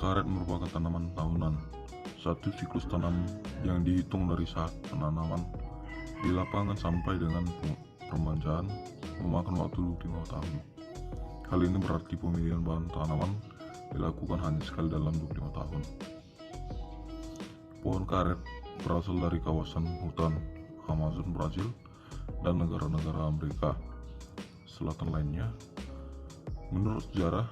Karet merupakan tanaman tahunan, satu siklus tanam yang dihitung dari saat penanaman di lapangan sampai dengan permanjaan memakan waktu 25 tahun. Hal ini berarti pemilihan bahan tanaman dilakukan hanya sekali dalam 25 tahun. Pohon karet berasal dari kawasan hutan Amazon Brasil dan negara-negara Amerika Selatan lainnya. Menurut sejarah,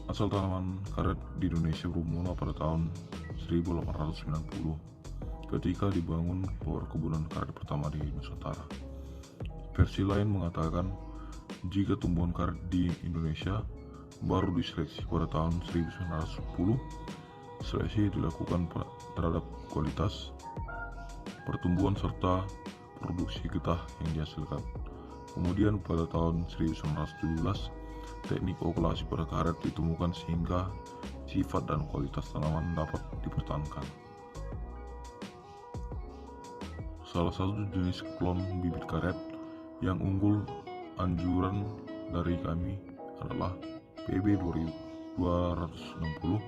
asal tanaman karet di Indonesia bermula pada tahun 1890 ketika dibangun perkebunan karet pertama di Nusantara. Versi lain mengatakan jika tumbuhan karet di Indonesia baru diseleksi pada tahun 1910. Seleksi dilakukan terhadap kualitas, pertumbuhan serta produksi getah yang dihasilkan. Kemudian pada tahun 1917 teknik okulasi pada karet ditemukan sehingga sifat dan kualitas tanaman dapat dipertahankan. Salah satu jenis klon bibit karet yang unggul anjuran dari kami adalah PB260.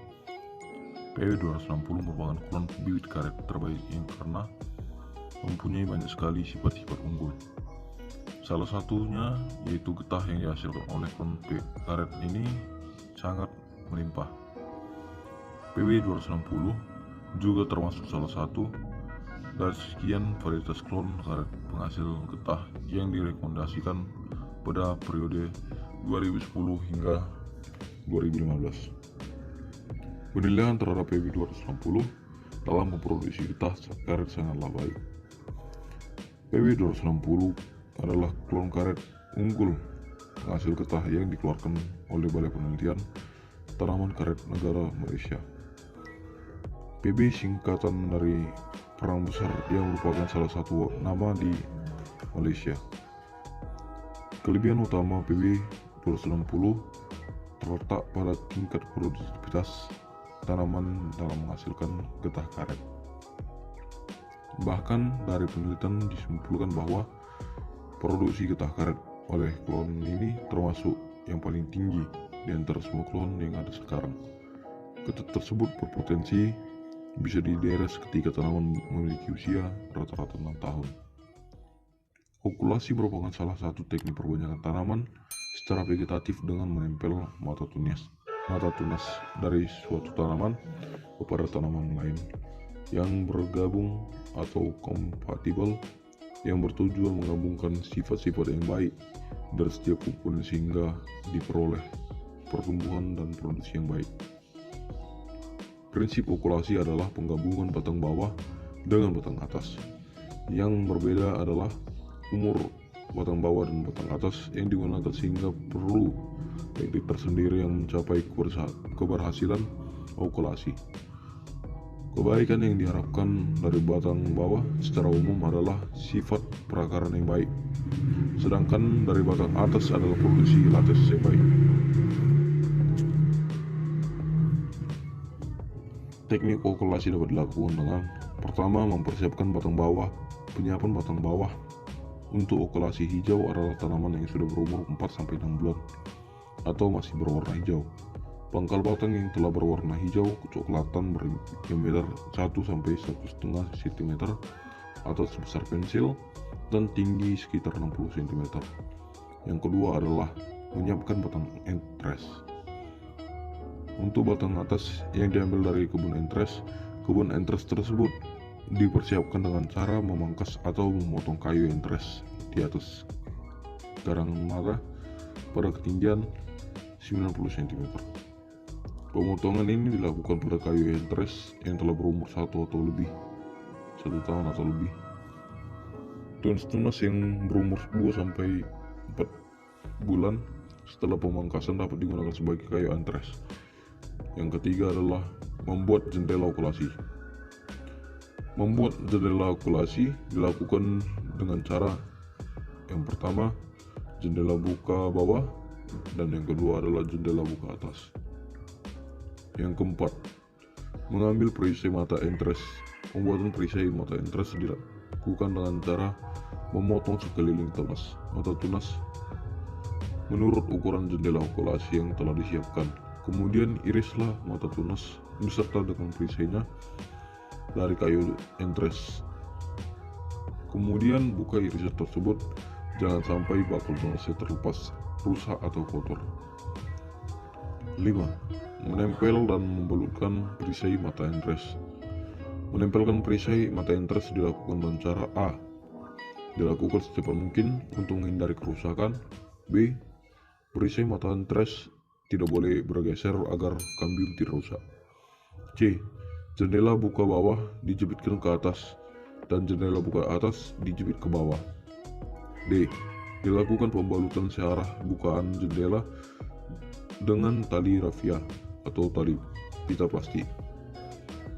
PB260 merupakan klon bibit karet terbaik yang karena mempunyai banyak sekali sifat-sifat unggul. Salah satunya yaitu getah yang dihasilkan oleh klon karet ini sangat melimpah. PB260 juga termasuk salah satu dari sekian varietas klon karet penghasil getah yang direkomendasikan pada periode 2010 hingga 2015. Penilaian terhadap PB260 dalam memproduksi getah karet sangatlah baik. PB260 adalah klon karet unggul penghasil getah yang dikeluarkan oleh Balai Penelitian Tanaman Karet Negara Malaysia. PB singkatan dari Perang Besar yang merupakan salah satu nama di Malaysia. Kelebihan utama PB260 terletak pada tingkat produktivitas tanaman dalam menghasilkan getah karet. Bahkan dari penelitian disimpulkan bahwa produksi getah karet oleh klon ini termasuk yang paling tinggi di antara semua klon yang ada sekarang. Getah tersebut berpotensi bisa dideres ketika tanaman memiliki usia rata-rata 6 tahun. Okulasi merupakan salah satu teknik perbanyakan tanaman secara vegetatif dengan menempel mata tunas dari suatu tanaman kepada tanaman lain yang bergabung atau kompatibel, yang bertujuan menggabungkan sifat-sifat yang baik dari setiap komponen sehingga diperoleh pertumbuhan dan produksi yang baik. Prinsip okulasi adalah penggabungan batang bawah dengan batang atas. Yang berbeda adalah umur batang bawah dan batang atas yang digunakan sehingga perlu teknik tersendiri yang mencapai keberhasilan okulasi. Kebaikan yang diharapkan dari batang bawah secara umum adalah sifat perakaran yang baik, sedangkan dari batang atas adalah produksi latex yang baik. Teknik okulasi dapat dilakukan dengan pertama, mempersiapkan batang bawah. Penyiapan batang bawah untuk okulasi hijau adalah tanaman yang sudah berumur 4-6 bulan atau masih berwarna hijau. Pangkal batang yang telah berwarna hijau kecoklatan berdiameter 1-1,5 cm atau sebesar pensil dan tinggi sekitar 60 cm. Yang kedua adalah menyiapkan batang entres. Untuk batang atas yang diambil dari kebun entres tersebut dipersiapkan dengan cara memangkas atau memotong kayu entres di atas garang mata pada ketinggian 90 cm. Pemotongan ini dilakukan pada kayu entres yang telah berumur 1 tahun atau lebih. Tunas-tunas yang berumur 2-4 bulan setelah pemangkasan dapat digunakan sebagai kayu entres. Yang ketiga adalah membuat jendela okulasi. Membuat jendela okulasi dilakukan dengan cara yang pertama jendela buka bawah dan yang kedua adalah jendela buka atas. Yang keempat, mengambil perisai mata entres. Pembuatan perisai mata entres dilakukan dengan cara memotong sekeliling mata tunas menurut ukuran jendela okulasi yang telah disiapkan. Kemudian irislah mata tunas beserta dengan perisainya dari kayu entres. Kemudian buka irisan tersebut, jangan sampai bakal tunasnya terlepas, rusak atau kotor. 5. Menempel dan membalutkan perisai mata entres. Menempelkan perisai mata entres dilakukan dengan cara A. Dilakukan secepat mungkin untuk menghindari kerusakan. B. Perisai mata entres tidak boleh bergeser agar kambium tidak rusak. C. Jendela buka bawah dijepitkan ke atas dan jendela buka atas dijepit ke bawah. D. Dilakukan pembalutan searah bukaan jendela dengan tali rafia atau tali pita plastik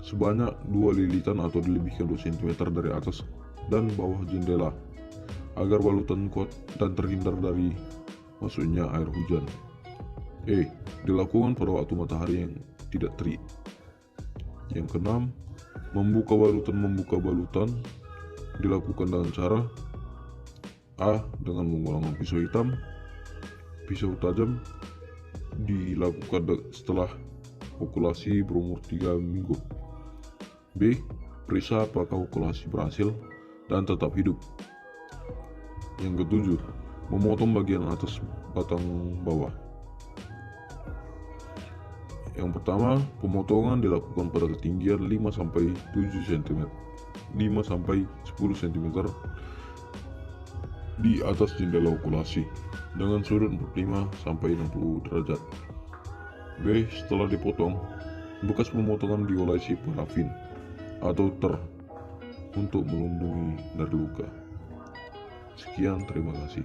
sebanyak 2 lilitan atau dilebihkan 2 cm dari atas dan bawah jendela agar balutan kuat dan terhindar dari masuknya air hujan. E. Dilakukan pada waktu matahari yang tidak terik. Yang keenam, membuka balutan dilakukan dengan cara A. Dengan menggunakan pisau hitam. Pisau tajam dilakukan setelah okulasi berumur 3 minggu. B. Periksa apakah okulasi berhasil dan tetap hidup. Yang ketujuh, memotong bagian atas batang bawah. Yang pertama, pemotongan dilakukan pada ketinggian 5-7 cm, 5-10 cm di atas jendela okulasi dengan sudut 45-60 derajat. B. Setelah dipotong, bekas pemotongan diolesi parafin atau ter untuk melindungi dari luka. Sekian, terima kasih.